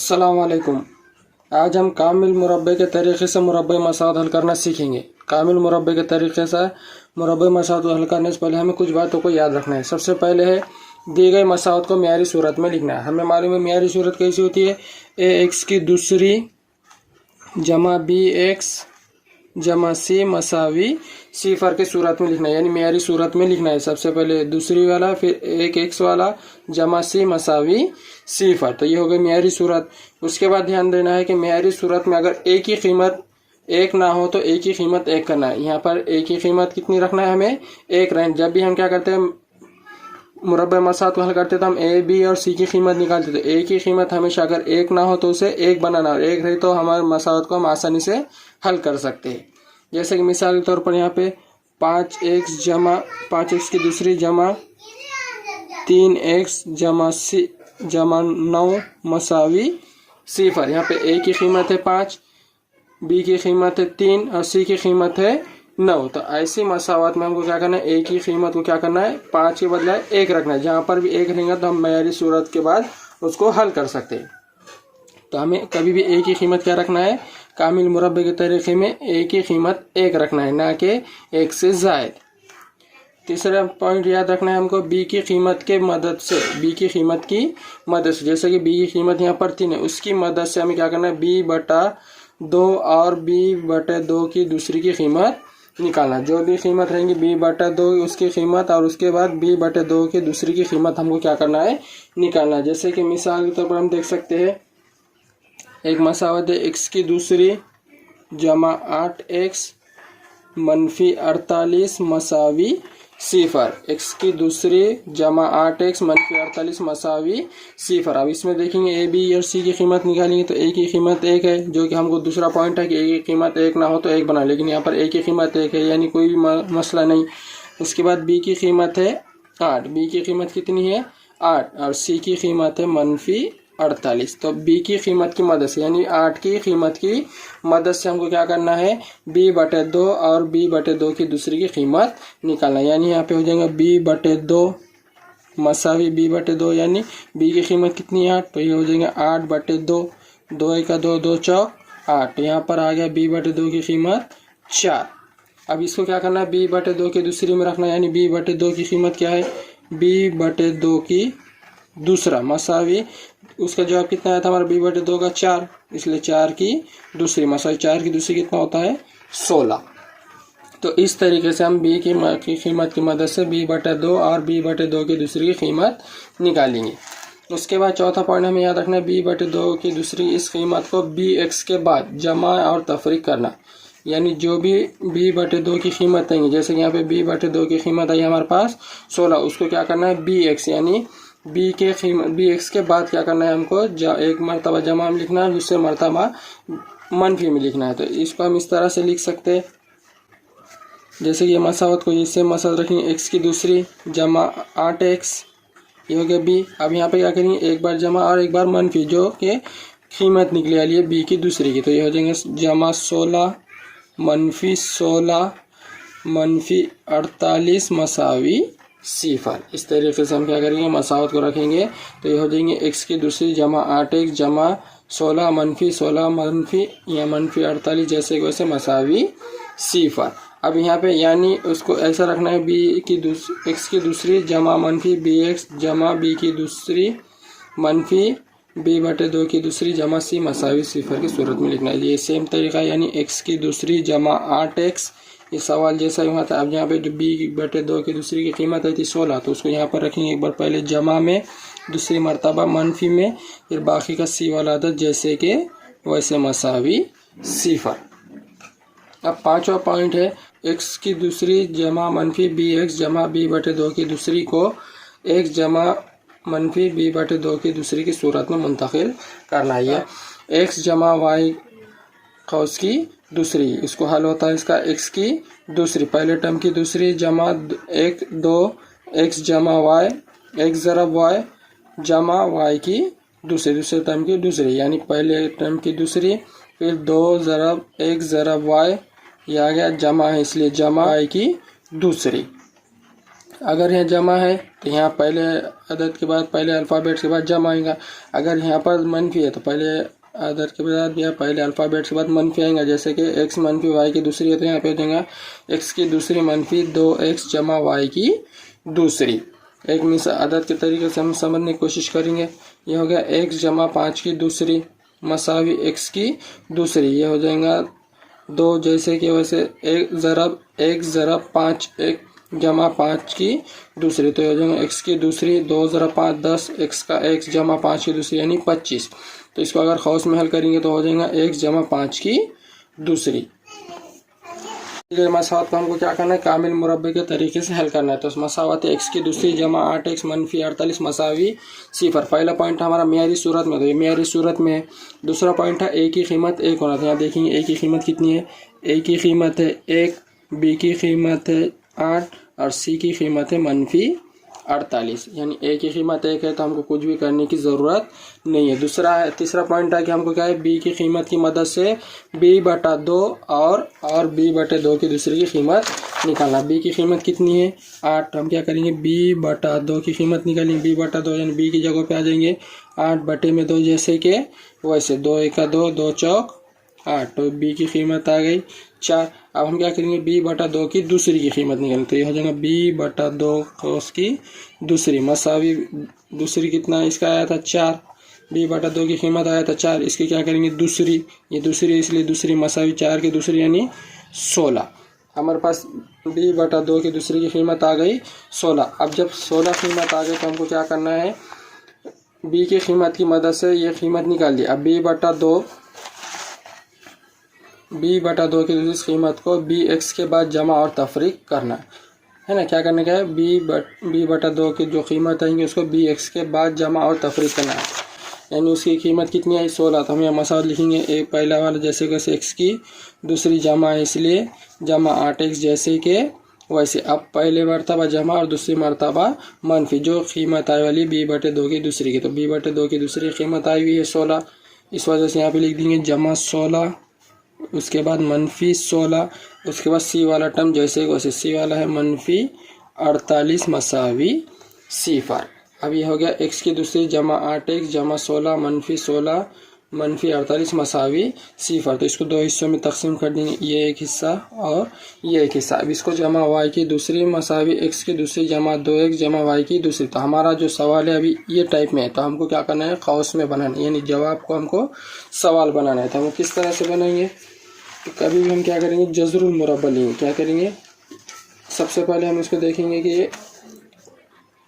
अस्सलाम वालेकुम। आज हम कामिल मुरब्बे के तरीक़े से मुरब्बे मसाइल हल करना सीखेंगे। कामिल मुरब्बे के तरीक़े से मुरब्बे मसाइल हल करने से पहले हमें कुछ बातों को याद रखना है। सबसे पहले है दी गई मसाइल को मियारी सूरत में लिखना है। हमें मालूम है मियारी सूरत कैसी होती है, ax की दूसरी जमा bx जमा c मसावी सिफर की सूरत में लिखना है, यानी मियारी सूरत में लिखना है। सबसे पहले दूसरी वाला, फिर एक x वाला जमा c मसावी सिफर, तो ये हो गई मियारी सूरत। उसके बाद ध्यान देना है कि मियारी सूरत में अगर एक ही कीमत एक ना हो तो एक ही कीमत एक करना है। यहाँ पर एक ही कीमत कितनी रखना है, हमें एक रखना। जब भी हम क्या करते हैं मुरब्बे मसाइल को हल करते तो हम ए बी और सी की कीमत निकालते थे। एक ही कीमत हमेशा अगर एक ना हो तो उसे एक बनाना, और एक रही तो हमारे मसाइल को हम आसानी से हल कर सकते हैं। जैसे कि मिसाल के तौर पर यहाँ पे 5x की दूसरी जमा 3x जमा 9 मसावी सिफर। यहाँ पे a की कीमत है 5, b की कीमत है 3 और c की कीमत है 9। तो ऐसी मसावत में हमको क्या करना है, एक ही कीमत को क्या करना है 5 के बदले 1 रखना है। जहाँ पर भी 1 रहेगा तो हम मियारी सूरत के बाद उसको हल कर सकते हैं। तो हमें कभी भी एक ही कीमत क्या रखना है, कामिल मुरब्बे के तरीके में एक ही कीमत 1 रखना है, ना कि 1 से ज़ायद। तीसरा पॉइंट याद रखना है हमको b की कीमत के मदद से, b की कीमत की मदद से, जैसे कि b की कीमत यहाँ पर 3 है, उसकी मदद से हमें क्या करना है b/2 और b/2 की दूसरी की कीमत निकालना। जो भी कीमत रहेंगी b/2 उसकी कीमत और उसके बाद b/2 की दूसरी की कीमत हमको क्या करना है, निकालना। जैसे कि मिसाल के तौर पर हम देख सकते हैं, एक मसावत है x की दूसरी जमा 8x मनफी 48 मसावी सिफर। x की दूसरी जमा 8x मनफी 48 मसावी सिफर। अब इसमें देखेंगे ए बी और सी की कीमत निकालेंगे तो a की कीमत 1 है, जो कि हमको दूसरा पॉइंट है कि a की कीमत 1 ना हो तो 1 बना, लेकिन यहाँ पर a की कीमत 1 है, यानी कोई भी मसला नहीं। उसके बाद b की कीमत है 8, b की कीमत कितनी है 8 और c की कीमत है मनफी 48। तो b की कीमत की मदद से, यानी 8 की कीमत की मदद से हमको क्या करना है b/2 और b/2 की दूसरी की कीमत निकालना। यानी यहाँ पे हो जाएगा b/2 मसावी b/2, यानी b की कीमत कितनी है 8, तो ये हो जाएगा 8/2, 2 1 2 2 4 8। यहाँ पर आ गया b/2 की कीमत 4। अब इसको क्या करना है b/2 की दूसरी में रखना, यानी b/2 की कीमत क्या है b/2 की दूसरा मसावी, उसका जवाब कितना आया था हमारा b/2 का 4, इसलिए 4 की दूसरी मसावी, 4 की दूसरी कितना होता है 16। तो इस तरीके से हम b की कीमत की मदद से b/2 और b/2 की दूसरी की कीमत निकालेंगे। उसके बाद चौथा पॉइंट हमें याद रखना है b/2 की दूसरी इस कीमत को bx के बाद जमा और तफरीक करना। यानी जो भी b/2 की कीमत आएंगी, जैसे कि यहाँ पे b/2 की कीमत आई हमारे पास 16, उसको क्या करना है bx, यानी bx के बाद क्या करना है हमको एक मरतबा जमा में लिखना है, दूसरे मरतबा मनफी में लिखना है। तो इसको हम इस तरह से लिख सकते हैं, जैसे कि ये मसावत को इससे मसावत रखेंगे x की दूसरी जमा 8x, ये हो गया b। अब यहाँ पे क्या करेंगे एक बार जमा और एक बार मनफी, जो कि कीमत निकले वाली है b की दूसरी की, तो ये हो जाएंगे जमा 16 मनफी 16 मनफी 48 मसावी सिफर। इस तरीके से हम क्या करेंगे मसावत को रखेंगे, तो ये हो जाएंगे x की दूसरी जमा 8x जमा 16 मनफी 16 मनफी या मनफी 48 जैसे कि वैसे मसावी सिफर। अब यहाँ पे यानी उसको ऐसा रखना है x की दूसरी जमा मनफी bx जमा b की दूसरी मनफी b/2 की दूसरी जमा c मसावी सिफर की सूरत में लिखना है। ये सेम तरीका, यानी x की दूसरी जमा 8x, ये सवाल जैसा ही हुआ था। अब यहाँ पे जो b/2 की दूसरी की कीमत आई थी 16, तो उसको यहाँ पर रखेंगे एक बार पहले जमा में, दूसरी मरतबा मनफी में, फिर बाकी का सी वाला आदत जैसे कि वैसे मसावी सिफर। अब पांचवा पॉइंट है x की दूसरी जमा मनफी bx जमा b/2 की दूसरी को x जमा मनफी b/2 की दूसरी की सूरत में मुंतकिल करना है। x जमा y कौस की दूसरी, इसको हल होता है इसका x की दूसरी पहले टर्म की दूसरी जमा 1 2 x जमा y, x ज़रब y जमा y की दूसरे टर्म की दूसरी, यानी पहले टर्म की दूसरी, फिर 2 ज़रब x ज़रब y, यह आ गया जमा है इसलिए जमा y की दूसरी। अगर यहाँ जमा है तो यहाँ पहले अदद के बाद पहले अल्फ़ाबेट के बाद जमा आएगा। अगर यहाँ पर मनफी है तो पहले अदद के बाद या पहले अल्फ़ाबेट के बाद मनफी आएगा। जैसे कि x मनफी y की दूसरी है तो यहाँ पे हो जाएगा x की दूसरी मनफी 2x जमा y की दूसरी। एक मिसाल अदद के तरीके से हम समझने की कोशिश करेंगे। यह हो गया x जमा 5 की दूसरी मसावी x की दूसरी। ये हो जाएगा 2 जैसे कि वैसे एक ज़रब 5 एक जमा 5 की दूसरी। तो हो जाएगा x की दूसरी 2 ज़रब 5 10 x का x जमा 5 की दूसरी यानी 25। तो इसको अगर खौस में हल करेंगे तो हो जाएगा x जमा 5 की दूसरी। मसावत को हमको क्या करना है, कामिल मुरब्बे के तरीके से हल करना है। तो मसावत x की दूसरी जमा 8x मनफी 48 मसावी 0। पहला पॉइंट हमारा मियारी सूरत में, तो ये मियारी सूरत में है। दूसरा पॉइंट है a की कीमत 1 होना। तो यहाँ देखेंगे a की कीमत कितनी है, a की कीमत है 1, b की कीमत है 8 और c की कीमत है मनफी 48। यानी a की कीमत 1 है तो हमको कुछ भी करने की ज़रूरत नहीं है। तीसरा पॉइंट है कि हमको क्या है, b की कीमत की मदद से b/2 और b/2 की दूसरी की कीमत निकालना। b की कीमत कितनी है 8, तो हम क्या करेंगे b/2 की कीमत निकालेंगे। b/2 यानी b की जगह पे आ जाएंगे 8/2 जैसे कि वैसे 2 1 2 2 चौक 8। तो b की कीमत आ गई 4। अब हम क्या करेंगे b/2 की दूसरी की कीमत निकालेंगे। तो ये हो जाएगा b/2 उसकी दूसरी मसावी दूसरी कितना इसका आया था 4। b/2 की कीमत आया था 4, इसकी क्या करेंगे दूसरी, ये दूसरी इसलिए दूसरी मसावी 4 की दूसरी यानी 16। हमारे पास b/2 की दूसरी की कीमत आ गई 16। अब जब 16 कीमत आ गई तो हमको क्या करना है, b की कीमत की मदद से ये कीमत निकाल दी। अब b/2 की दूसरी कीमत को bx के बाद जमा और तफरीक करना है ना। क्या करने का है, b/2 की जो कीमत आएंगी उसको bx के बाद जमा और तफरीक करना है। यानी उसकी कीमत कितनी आई 16। तो हम यहाँ मसावत लिखेंगे, एक पहला वाला जैसे कैसे x की दूसरी जमा है इसलिए जमा 8x जैसे कि वैसे। अब पहले मरतबा जमा और दूसरी मरतबा मनफी, जो कीमत आई वाली b/2 की दूसरी की। तो b/2 की दूसरी कीमत आई हुई है 16, इस वजह से यहाँ पे लिख देंगे जमा 16, उसके बाद मनफी 16, उसके बाद सी वाला टर्म जैसे वैसे। सी वाला है मनफी 48 मसावी 0। अब ये हो गया x की दूसरी जमा 8x जमा 16 मनफी 16 मनफी 48 मसावी 0। तो इसको दो हिस्सों में तकसीम कर देंगे, ये एक हिस्सा और ये एक हिस्सा। अब इसको जमा y की दूसरी मसावी x की दूसरी जमा 2x जमा y की दूसरी। तो हमारा जो सवाल है अभी ये टाइप में है, तो हमको क्या करना है, कौस में बनाना है, यानी जवाब को हमको सवाल बनाना है। तो हम किस तरह से बनाएंगे, तो कभी भी हम क्या करेंगे जज़रुल मुरब्बा लेंगे। क्या करेंगे, सबसे पहले हम इसको देखेंगे कि ये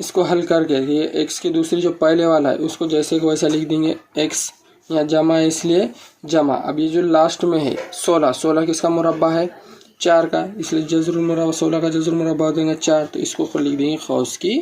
इसको हल करके ये x की दूसरी जो पहले वाला है उसको जैसे कि वैसा लिख देंगे। x यहाँ जमा है इसलिए जमा। अब ये जो लास्ट में है 16 किसका मुरब्बा है 4 का, इसलिए जज़रुल मुरब्बा 16 का जज़रुल मुरब्बा देंगे 4। तो इसको लिख देंगे खौस की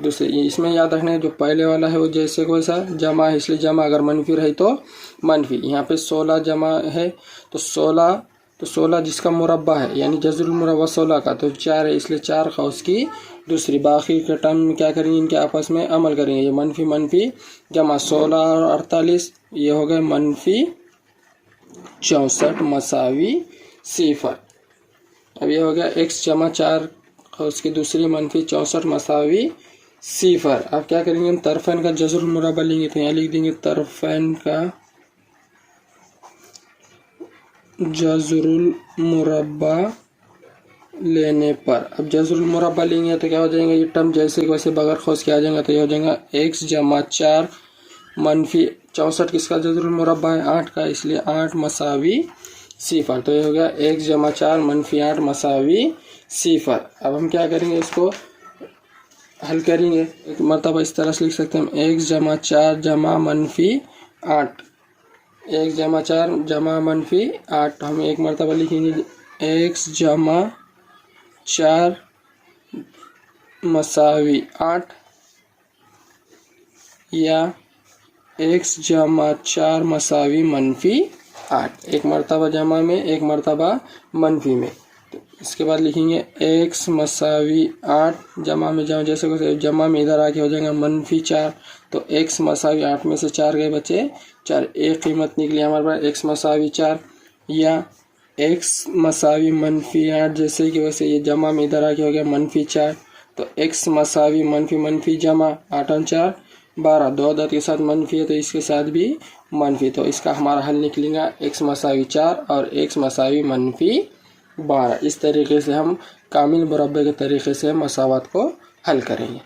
दूसरी। इसमें याद रखना है जो पहले वाला है वो जैसे कि वैसा जमा है इसलिए जमा, अगर मनफी रही तो मनफी। यहाँ पे 16 जमा है तो 16 जिसका मुरब्बा है यानी जज़रुल मुरब्बा 16 का, तो 4 है इसलिए 4 खौस की दूसरी। बाकी के टर्म में क्या करेंगे, इनके आपस में अमल करेंगे। ये मनफी जमा 16 और 48, ये हो गए मनफी 64 मसावी 0। अब ये हो गया x जमा 4 उसकी दूसरी मनफी 64 मसावी 0। अब क्या करेंगे, हम तरफैन का जज़रुल मुरब्बा लेंगे। तो यहाँ लिख देंगे तरफैन का जज़रुल मुरब्बा लेने पर। अब जज़रुल मुरब्बा लेंगे तो क्या हो जाएगा, ये टर्म जैसे वैसे बगैर खौस के आ जाएगा। तो ये हो जाएगा x जमा 4 मनफी 64 किसका जज़रुल मुरब्बा है 8 का, इसलिए 8 मसावी 0। तो ये हो गया x जमा 4 मनफी 8 मसावी 0। अब हम क्या करेंगे, इसको हल करेंगे। एक मरतबा इस तरह से लिख सकते हैं हम, x जमा 4 जमा मनफी 8, x जमा 4 जमा मनफी 8। हम एक मरतबा लिखेंगे x जमा 4 मसावी 8 या x जमा 4 मसावी मनफी 8। एक मरतबा जमा में एक मरतबा मनफी में। तो इसके बाद लिखेंगे x मसावी 8 जमा में जैसे जमा में इधर आके हो जाएगा मनफी 4। तो x मसावी 8 में से 4 गए बचे 4, एक कीमत निकली हमारे पास x मसावी 4 या x मसावी मनफी 8 जैसे कि वैसे ये जमा में इधर आके हो गया मनफी 4। तो x मसावी मनफी मनफी जमा 8 और 4 12, 2 अदद के साथ मनफी है तो इसके साथ भी मनफी, तो इसका हमारा हल निकलेगा x मसावी 4 और x मसावी मनफी 12। इस तरीके से हम कामिल मुरब्बे के तरीके से मसावत को हल करेंगे।